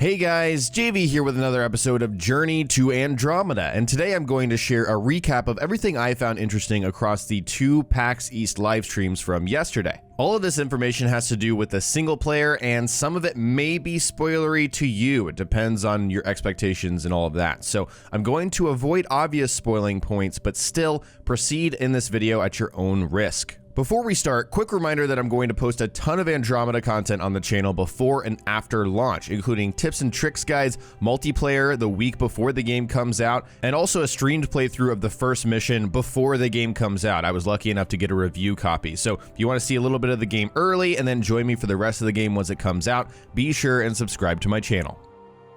Hey guys, JV here with another episode of Journey to Andromeda, and today I'm going to share a recap of everything I found interesting across the two PAX East live streams from yesterday. All of this information has to do with the single player, and some of it may be spoilery to you. It depends on your expectations and all of that. So I'm going to avoid obvious spoiling points, but still proceed in this video at your own risk. Before we start, quick reminder that I'm going to post a ton of Andromeda content on the channel before and after launch, including tips and tricks guides, multiplayer the week before the game comes out, and also a streamed playthrough of the first mission before the game comes out. I was lucky enough to get a review copy. So if you want to see a little bit of the game early and then join me for the rest of the game once it comes out, be sure and subscribe to my channel.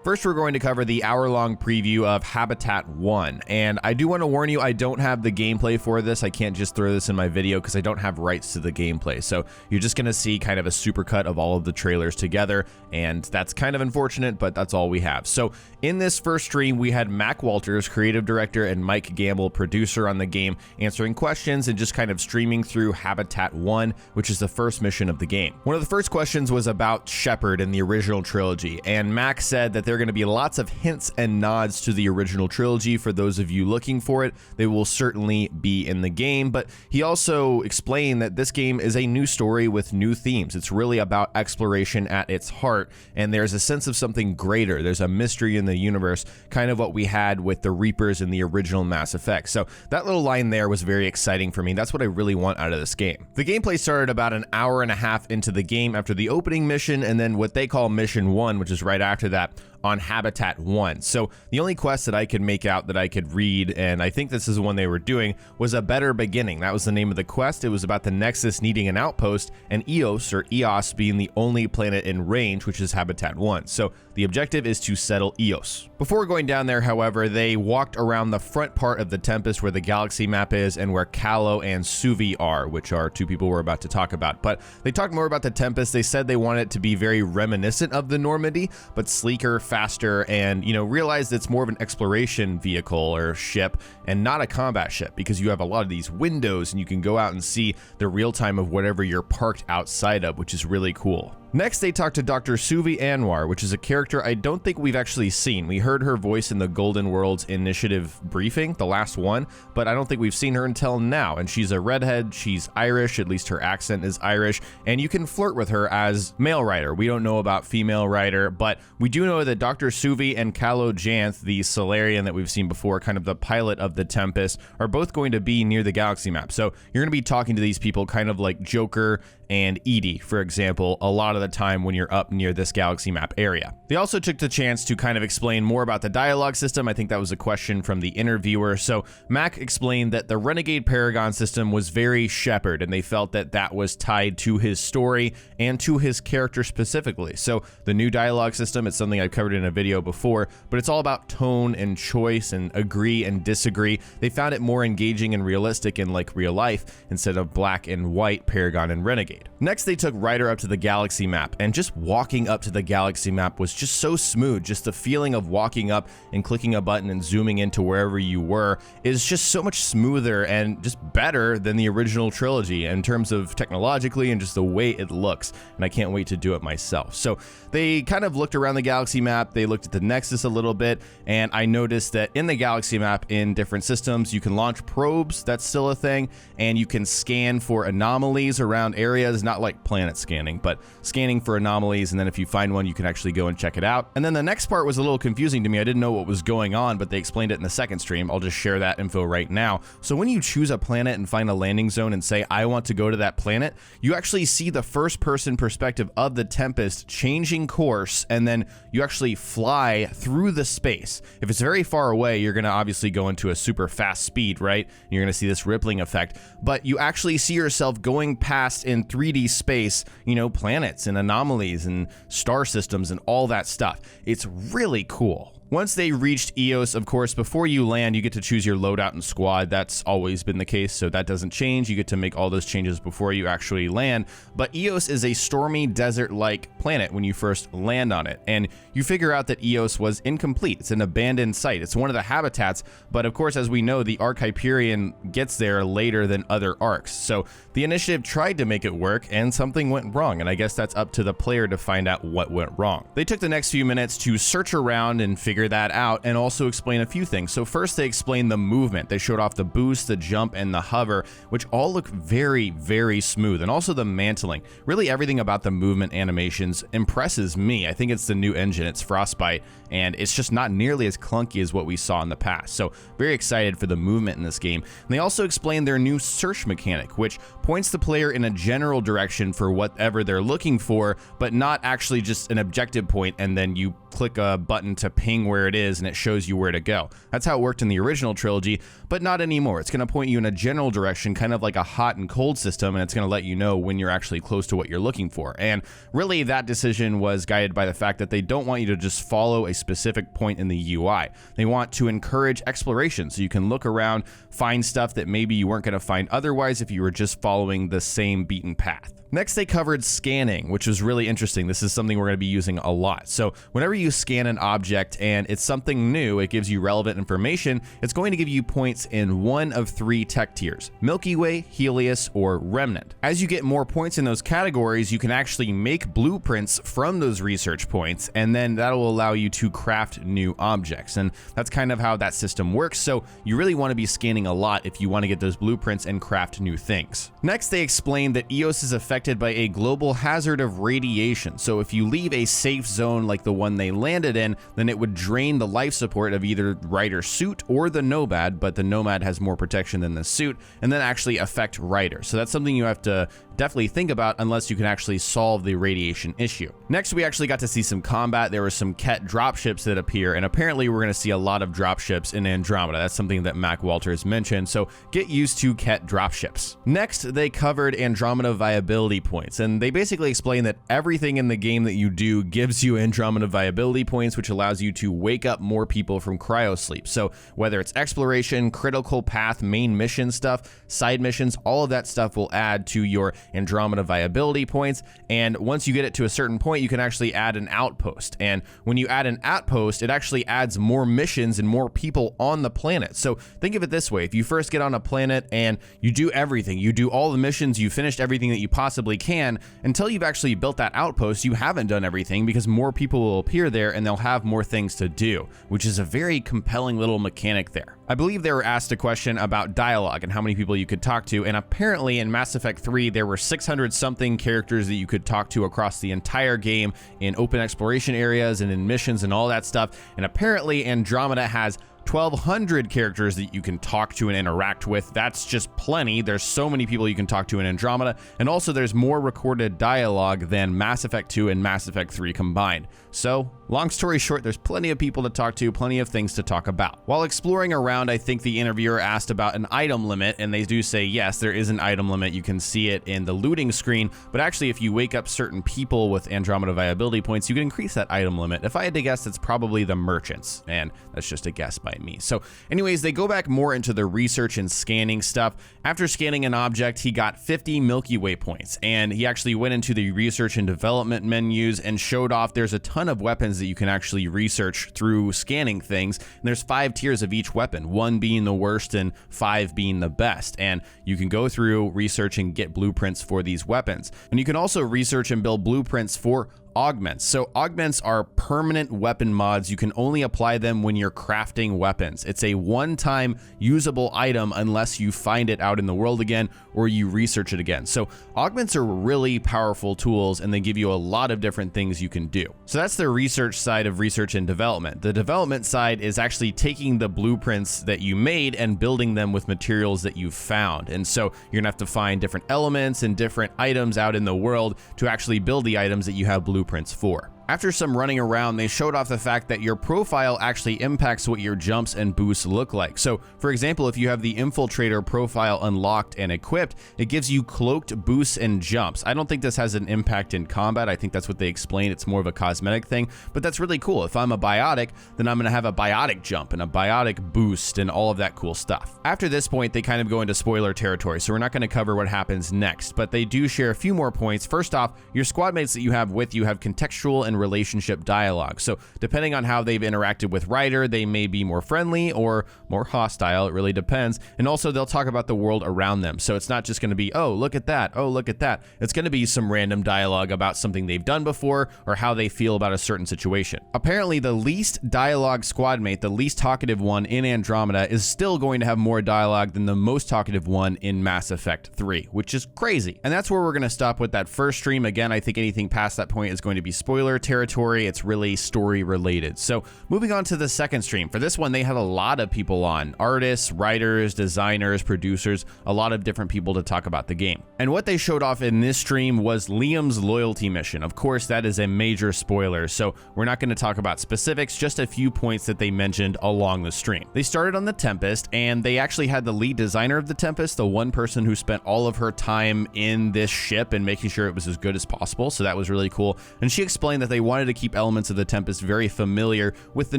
First, we're going to cover the hour-long preview of Habitat 1, and I do want to warn you, I don't have the gameplay for this. I can't just throw this in my video because I don't have rights to the gameplay, so you're just going to see kind of a supercut of all of the trailers together, and that's kind of unfortunate, but that's all we have. So in this first stream, we had Mac Walters, creative director, and Mike Gamble, producer on the game, answering questions and just kind of streaming through Habitat 1, which is the first mission of the game. One of the first questions was about Shepard in the original trilogy, and Mac said that there are going to be lots of hints and nods to the original trilogy. For those of you looking for it, they will certainly be in the game, but he also explained that this game is a new story with new themes. It's really about exploration at its heart, and there's a sense of something greater. There's a mystery in the universe, kind of what we had with the Reapers in the original Mass Effect. So that little line there was very exciting for me. That's what I really want out of this game. The gameplay started about an hour and a half into the game after the opening mission, and then what they call Mission 1, which is right after that, on Habitat 1. So the only quest that I could make out that I could read, and I think this is the one they were doing, was A Better Beginning. That was the name of the quest. It was about the Nexus needing an outpost, and Eos being the only planet in range, which is Habitat 1. So the objective is to settle Eos. Before going down there, however, they walked around the front part of the Tempest where the galaxy map is and where Callow and Suvi are, which are two people we're about to talk about. But they talked more about the Tempest. They said they wanted it to be very reminiscent of the Normandy, but sleeker, faster, and realized it's more of an exploration vehicle or ship and not a combat ship, because you have a lot of these windows and you can go out and see the real time of whatever you're parked outside of, which is really cool. Next, they talked to Dr. Suvi Anwar, which is a character I don't think we've actually seen. We heard her voice in the Golden Worlds Initiative briefing, the last one, but I don't think we've seen her until now. And she's a redhead, she's Irish, at least her accent is Irish, and you can flirt with her as male Ryder. We don't know about female Ryder, but we do know that Dr. Suvi and Callow Janth, the Solarian that we've seen before, kind of the pilot of the Tempest, are both going to be near the galaxy map. So you're going to be talking to these people kind of like Joker and Edie, for example, a lot of the time when you're up near this galaxy map area. They also took the chance to kind of explain more about the dialogue system. I think that was a question from the interviewer. So Mac explained that the Renegade Paragon system was very Shepard, and they felt that that was tied to his story and to his character specifically. So the new dialogue system, it's something I've covered in a video before, but it's all about tone and choice and agree and disagree. They found it more engaging and realistic in like real life instead of black and white Paragon and Renegade. Next, they took Ryder up to the galaxy map, and just walking up to the galaxy map was just so smooth. Just the feeling of walking up and clicking a button and zooming into wherever you were is just so much smoother and just better than the original trilogy in terms of technologically and just the way it looks, and I can't wait to do it myself. So they kind of looked around the galaxy map, they looked at the Nexus a little bit, and I noticed that in the galaxy map in different systems, you can launch probes, that's still a thing, and you can scan for anomalies around areas, not like planet scanning, but scanning for anomalies, and then if you find one, you can actually go and check it out. And then the next part was a little confusing to me. I didn't know what was going on, but they explained it in the second stream. I'll just share that info right now. So when you choose a planet and find a landing zone and say, I want to go to that planet, you actually see the first person perspective of the Tempest changing course, and then you actually fly through the space. If it's very far away, you're going to obviously go into a super fast speed, right? You're going to see this rippling effect, but you actually see yourself going past in 3D space, planets and anomalies and star systems and all that stuff. It's really cool. Once they reached Eos, of course, before you land, you get to choose your loadout and squad. That's always been the case, so that doesn't change. You get to make all those changes before you actually land. But Eos is a stormy desert-like planet when you first land on it, and you figure out that Eos was incomplete. It's an abandoned site. It's one of the habitats, but of course, as we know, the Ark Hyperion gets there later than other arcs. So the initiative tried to make it work, and something went wrong, and I guess that's up to the player to find out what went wrong. They took the next few minutes to search around and figure that out, and also explain a few things. So first, they explained the movement. They showed off the boost, the jump, and the hover, which all look very, very smooth, and also the mantling. Really, everything about the movement animations impresses me. I think it's the new engine. It's Frostbite, and it's just not nearly as clunky as what we saw in the past. So very excited for the movement in this game. And they also explained their new search mechanic, which points the player in a general direction for whatever they're looking for, but not actually just an objective point, and then you click a button to ping where it is and it shows you where to go. That's how it worked in the original trilogy, but not anymore. It's going to point you in a general direction, kind of like a hot and cold system, and it's going to let you know when you're actually close to what you're looking for. And really, that decision was guided by the fact that they don't want you to just follow a specific point in the UI. They want to encourage exploration, so you can look around, find stuff that maybe you weren't going to find otherwise if you were just following the same beaten path. Next, they covered scanning, which was really interesting. This is something we're going to be using a lot. So whenever you scan an object and it's something new, it gives you relevant information, it's going to give you points in one of 3 tech tiers: Milky Way, Helios, or Remnant. As you get more points in those categories, you can actually make blueprints from those research points, and then that will allow you to craft new objects. And that's kind of how that system works. So you really want to be scanning a lot if you want to get those blueprints and craft new things. Next, they explained that Eos is affected by a global hazard of radiation. So if you leave a safe zone like the one they landed in, then it would drain the life support of either Ryder's suit or the Nomad, but the Nomad has more protection than the suit, and then actually affect Ryder. So that's something you have to definitely think about unless you can actually solve the radiation issue. Next, we actually got to see some combat. There were some Ket dropships that appear, and apparently we're going to see a lot of dropships in Andromeda. That's something that Mac Walters mentioned, so get used to Ket dropships. Next, they covered Andromeda viability points, and they basically explained that everything in the game that you do gives you Andromeda viability points, which allows you to wake up more people from cryosleep. So whether it's exploration, critical path, main mission stuff, side missions, all of that stuff will add to your Andromeda viability points, and once you get it to a certain point, you can actually add an outpost. And when you add an outpost, it actually adds more missions and more people on the planet. So think of it this way: if you first get on a planet and you do everything, you do all the missions, you finished everything that you possibly can, until you've actually built that outpost, you haven't done everything because more people will appear there and they'll have more things to do, which is a very compelling little mechanic there. I believe they were asked a question about dialogue and how many people you could talk to, and apparently in Mass Effect 3 there were 600 something characters that you could talk to across the entire game in open exploration areas and in missions and all that stuff, and apparently Andromeda has 1,200 characters that you can talk to and interact with. That's just plenty. There's so many people you can talk to in Andromeda, and also there's more recorded dialogue than Mass Effect 2 and Mass Effect 3 combined. So, long story short, there's plenty of people to talk to, plenty of things to talk about. While exploring around, I think the interviewer asked about an item limit, and they do say yes, there is an item limit. You can see it in the looting screen, but actually if you wake up certain people with Andromeda viability points, you can increase that item limit. If I had to guess, it's probably the merchants, and that's just a guess by me. So anyways, they go back more into the research and scanning stuff. After scanning an object, he got 50 Milky Way points, and he actually went into the research and development menus and showed off there's a ton of weapons that you can actually research through scanning things, and there's 5 tiers of each weapon, 1 being the worst and 5 being the best, and you can go through, research, and get blueprints for these weapons. And you can also research and build blueprints for augments. So augments are permanent weapon mods. You can only apply them when you're crafting weapons. It's a one-time usable item unless you find it out in the world again or you research it again. So augments are really powerful tools, and they give you a lot of different things you can do. So that's the research side of research and development. The development side is actually taking the blueprints that you made and building them with materials that you've found. And so you're gonna have to find different elements and different items out in the world to actually build the items that you have blueprints for. After some running around, they showed off the fact that your profile actually impacts what your jumps and boosts look like. So, for example, if you have the Infiltrator profile unlocked and equipped, it gives you cloaked boosts and jumps. I don't think this has an impact in combat. I think that's what they explain. It's more of a cosmetic thing, but that's really cool. If I'm a biotic, then I'm going to have a biotic jump and a biotic boost and all of that cool stuff. After this point, they kind of go into spoiler territory, so we're not going to cover what happens next, but they do share a few more points. First off, your squad mates that you have with you have contextual and relationship dialogue. So depending on how they've interacted with Ryder, they may be more friendly or more hostile. It really depends. And also they'll talk about the world around them. So it's not just going to be, oh, look at that. Oh, look at that. It's going to be some random dialogue about something they've done before or how they feel about a certain situation. Apparently the least dialogue squad mate, the least talkative one in Andromeda, is still going to have more dialogue than the most talkative one in Mass Effect 3, which is crazy. And that's where we're going to stop with that first stream. Again, I think anything past that point is going to be spoiler territory. It's really story related. So moving on to the second stream. For this one, they had a lot of people on. Artists, writers, designers, producers, a lot of different people to talk about the game. And what they showed off in this stream was Liam's loyalty mission. Of course, that is a major spoiler, so we're not going to talk about specifics, just a few points that they mentioned along the stream. They started on the Tempest, and they actually had the lead designer of the Tempest, the one person who spent all of her time in this ship and making sure it was as good as possible, so that was really cool. And she explained that they wanted to keep elements of the Tempest very familiar with the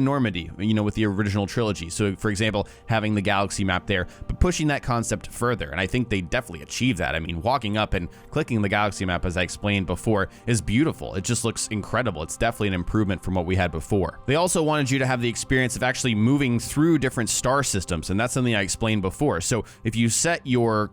Normandy, with the original trilogy. So for example, having the galaxy map there, but pushing that concept further. And I think they definitely achieved that. I mean, walking up and clicking the galaxy map, as I explained before, is beautiful. It just looks incredible. It's definitely an improvement from what we had before. They also wanted you to have the experience of actually moving through different star systems. And that's something I explained before. So if you set your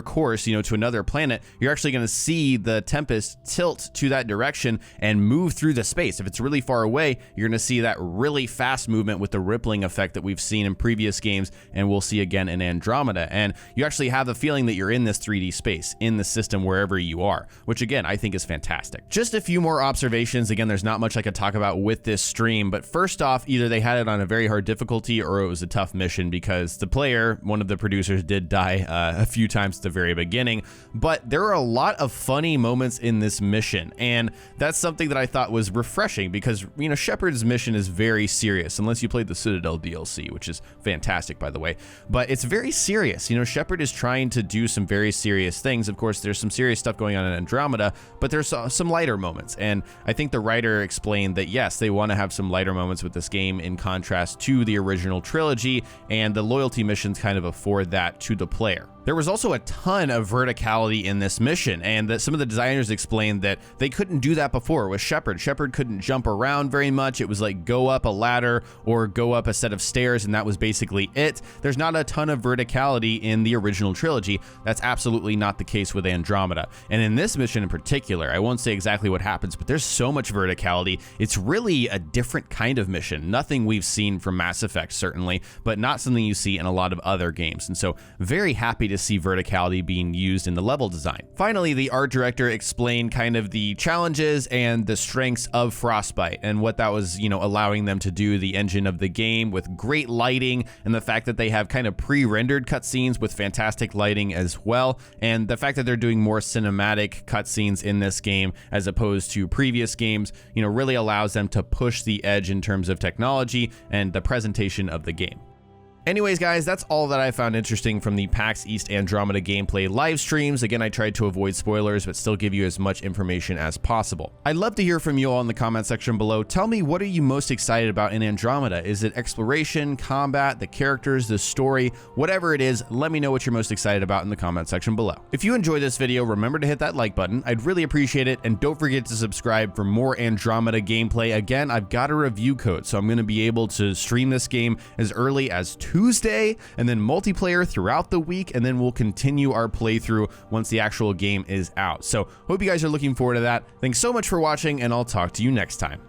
course, to another planet, you're actually going to see the Tempest tilt to that direction and move through the space. If it's really far away, you're going to see that really fast movement with the rippling effect that we've seen in previous games and we'll see again in Andromeda. And you actually have the feeling that you're in this 3D space, in the system wherever you are, which again, I think is fantastic. Just a few more observations. Again, there's not much I could talk about with this stream, but first off, either they had it on a very hard difficulty or it was a tough mission because the player, one of the producers, did die a few times at the very beginning, but there are a lot of funny moments in this mission. And that's something that I thought was refreshing because, Shepard's mission is very serious, unless you played the Citadel DLC, which is fantastic, by the way, but it's very serious. Shepard is trying to do some very serious things. Of course, there's some serious stuff going on in Andromeda, but there's some lighter moments. And I think the writer explained that, yes, they want to have some lighter moments with this game in contrast to the original trilogy, and the loyalty missions kind of afford that to the player. There was also a ton of verticality in this mission, and that some of the designers explained that they couldn't do that before with Shepard. Shepard couldn't jump around very much. It was like go up a ladder or go up a set of stairs, and that was basically it. There's not a ton of verticality in the original trilogy. That's absolutely not the case with Andromeda. And in this mission in particular, I won't say exactly what happens, but there's so much verticality. It's really a different kind of mission. Nothing we've seen from Mass Effect, certainly, but not something you see in a lot of other games. And so very happy to see verticality being used in the level design. Finally, the art director explained kind of the challenges and the strengths of Frostbite and what that was, allowing them to do, the engine of the game with great lighting, and the fact that they have kind of pre-rendered cutscenes with fantastic lighting as well, and the fact that they're doing more cinematic cutscenes in this game as opposed to previous games, really allows them to push the edge in terms of technology and the presentation of the game. Anyways, guys, that's all that I found interesting from the PAX East Andromeda gameplay live streams. Again, I tried to avoid spoilers, but still give you as much information as possible. I'd love to hear from you all in the comment section below. Tell me, what are you most excited about in Andromeda? Is it exploration, combat, the characters, the story? Whatever it is, let me know what you're most excited about in the comment section below. If you enjoyed this video, remember to hit that like button. I'd really appreciate it, and don't forget to subscribe for more Andromeda gameplay. Again, I've got a review code, so I'm going to be able to stream this game as early as Tuesday, and then multiplayer throughout the week, and then we'll continue our playthrough once the actual game is out. So hope you guys are looking forward to that. Thanks so much for watching, and I'll talk to you next time.